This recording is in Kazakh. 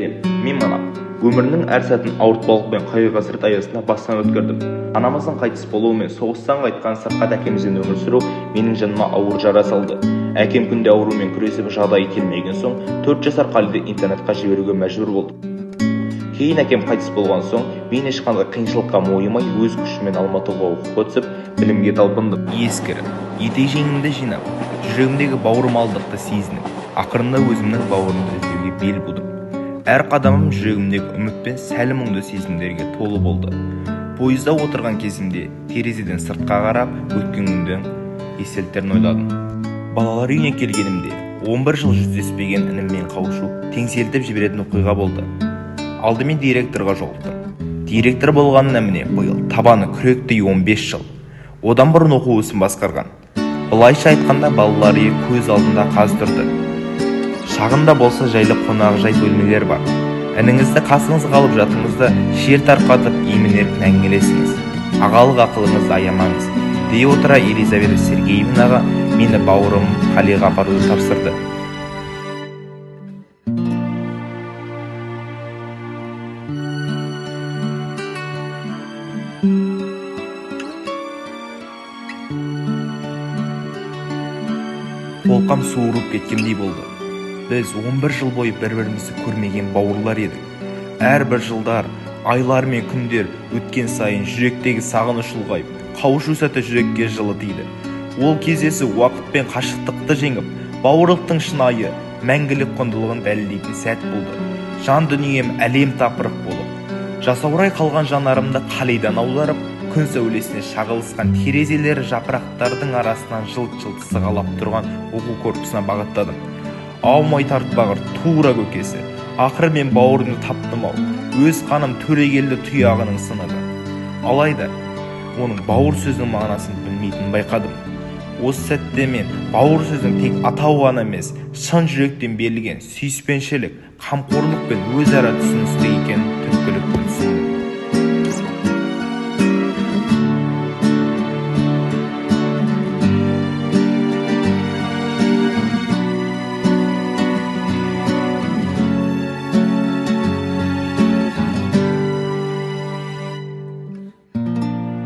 сәлем. Мен Манап. Өмірінің әр сәтін ауыртпалық пен қайғы-қасірет аясында бастан өткердім. Анамыздың қайтыс болуы мен соғыстан қайтқан сырқат әкемізбен өмір сүру менің жаныма ауыр жара салды. Әкем күнде аурумен күресіп жағдайы келмеген соң 4 жасар Қалиді интернетқа жіберуге мәжбүр болдым. Кейін әкем қайтыс болған соң мен ешқандай қиыншылыққа мойымай өз күшіммен Алматыға оқуға түсіп білімге талпындым. Ескіріп, етек-жеңімді жинап, жүрегімдегі бауырмалдықты сезініп, ақырында өзімнің бауырымды іздеуге бел будым. Әр қадамым жүрегімдегі үміт пен сәл мұңды сезімдерге толы болды. Пойызда отырған кезімде терезеден сыртқа қарап өткен күндің естеліктерін ойладым. Балалар үйіне келгенімде 11 жыл жүздеспеген ініммен қауышу теңселтіп жіберетін оқиға болды. Алдымен директорға жолықтым. Директор болғанына міне биыл табаны күректей 15 жыл. Одан бұрын оқу ісін басқарған. Былайша айтқанда балалар үйі көз алдында қазір тұрды. Шағында болса жайлы қонақжай бөлмелер бар. Ініңізді қасыңызға алып жатыңызда шер тарқатып емін-еркін әңгімелесіңіз. Ағалық ақылыңызды аямаңыз. Дей отыра Елизавета Сергеевнаға мені бауырым Қалиға апаруды тапсырды. Қолқам суырып кеткендей болды. Біз 11 жыл бойы бір-бірімізді көрмеген бауырлар едік. Әрбір жылдар, айлар мен күндер өткен сайын жүректегі сағыныш ұлғайып, қауышу сәті жүрекке жылы тиді. Ол кездесу уақыт пен қашықтықты жеңіп, бауырлықтың шынайы, мәңгілік құндылығын дәлелдейтін сәт болды. Жан дүнием әлем тапырық болып, жасаурай қалған жанарымды Қалидан аударып, күн сәулесіне шағылысқан терезелері жапырақтардың арасынан жылт-жылт сығалап тұрған оқу корпусына бағыттадым. Аумай тартпағыр тура көкесі. Ақыры мен бауырымды таптым-ау. Өз қаным төрегелді тұяғының сынығы. Алайда, оның бауыр сөзінің мағынасын білмейтінін байқадым. Осы сәтте мен бауыр сөздің тек атау ғана емес, шын жүректен берілген сүйіспеншілік, қамқорлық пен өзара түсіністік екенін